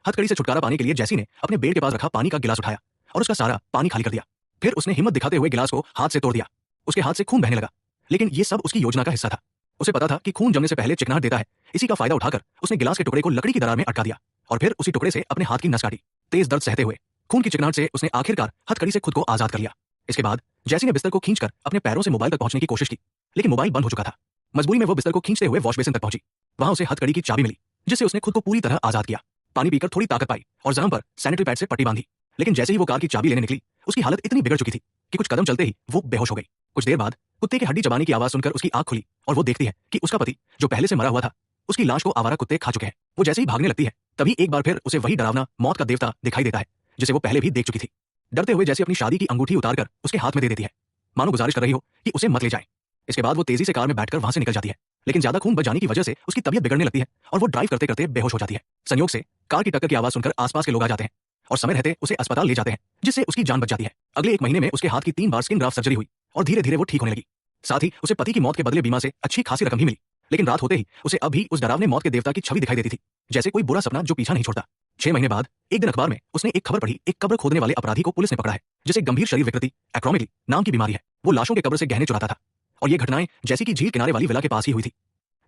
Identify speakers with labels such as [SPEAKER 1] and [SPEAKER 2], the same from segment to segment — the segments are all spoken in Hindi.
[SPEAKER 1] हथकड़ी से छुटकारा पाने के लिए जैसी ने अपने बेड के पास रखा पानी का गिलास उठाया और उसका सारा पानी खाली कर दिया। फिर उसने हिम्मत दिखाते हुए गिलास को हाथ से तोड़ दिया। उसके हाथ से खून बहने लगा, लेकिन ये सब उसकी योजना का हिस्सा था। उसे पता था कि खून जमने से पहले चिकनाहट देता है। इसी का फायदा उठाकर उसने गिलास के टुकड़े को लकड़ी की दरार में अटका दिया और फिर उसी टुकड़े से अपने हाथ की नस काटी। तेज दर्द सहते हुए खून की चिकनाहट से उसने आखिरकार हथकड़ी से खुद को आजाद कर लिया। इसके बाद जैसी ने बिस्तर को खींचकर अपने पैरों से मोबाइल तक पहुंचने की कोशिश की, लेकिन मोबाइल बंद हो चुका था। मजबूरी में वो बिस्तर को खींचते हुए वॉश बेसिन तक पहुंची। वहां उसे हथकड़ी की चाबी मिली, जिससे उसने खुद को पूरी तरह आजाद किया। पानी पीकर थोड़ी ताकत पाई और जख्म पर सैनिटरी पैड से पट्टी बांधी। लेकिन जैसे ही वो कार की चाबी लेने निकली, उसकी हालत इतनी बिगड़ चुकी थी कि कुछ कदम चलते ही वो बेहोश हो गई। कुछ देर बाद कुत्ते की हड्डी चबाने की आवाज सुनकर उसकी आंख खुली और वो देखती है कि उसका पति, जो पहले से मरा हुआ था, उसकी लाश को आवारा कुत्ते खा चुके हैं। वो जैसे ही भागने लगती है, तभी एक बार फिर उसे वही डरावना मौत का देवता दिखाई देता है, जिसे वो पहले भी देख चुकी थी। डरते हुए जैसे अपनी शादी की अंगूठी उतारकर उसके हाथ में दे देती है, मानो गुजारिश कर रही हो कि उसे मत ले जाए। इसके बाद वो तेजी से कार में बैठकर वहां से निकल जाती है, लेकिन ज्यादा खून बच जाने की वजह से उसकी तबीयत बिगड़ने लगती है और वो ड्राइव करते करते बेहोश हो जाती है। संयोग से कार की टक्कर की आवाज सुनकर आसपास के लोग आ जाते हैं और समय रहते उसे अस्पताल ले जाते हैं, जिससे उसकी जान बच जाती है। अगले 1 महीने में उसके हाथ की 3 बार स्किन ग्राफ्ट सर्जरी हुई और धीरे धीरे वो ठीक होने लगी। साथ ही उसे पति की मौत के बदले बीमा से अच्छी खासी रकम भी मिली। लेकिन रात होते ही उसे अभी उस डरावने मौत के देवता की छवि दिखाई देती थी, जैसे कोई बुरा सपना जो पीछा नहीं छोड़ता। 6 महीने बाद एक दिन अखबार में उसने एक खबर पढ़ी, एक कब्र खोदने वाले अपराधी को पुलिस ने पकड़ा है, जिसे गंभीर शरीर विकृति एक्रोमेली नाम की बीमारी है। वो लाशों के कब्र से गहने चुराता था और ये घटनाएं जैसी की झील किनारे वाली विला के पास ही हुई थी।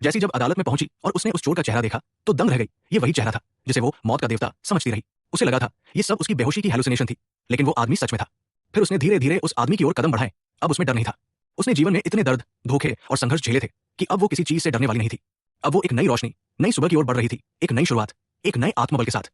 [SPEAKER 1] जैसी जब अदालत में पहुंची और उसने उस चोर का चेहरा देखा तो दंग रह गई। ये वही चेहरा था जिसे वो मौत का देवता समझती रही। उसे लगा था ये सब उसकी बेहोशी की हैलुसिनेशन थी, लेकिन वो आदमी सच में था। फिर उसने धीरे धीरे उस आदमी की ओर कदम बढ़ाए। अब उसमें डर नहीं था। उसने जीवन में इतने दर्द, धोखे और संघर्ष झेले थे कि अब वो किसी चीज से डरने वाली नहीं थी। अब वो एक नई रोशनी, नई सुबह की ओर बढ़ रही थी, एक नई शुरुआत, एक नए आत्मबल के साथ।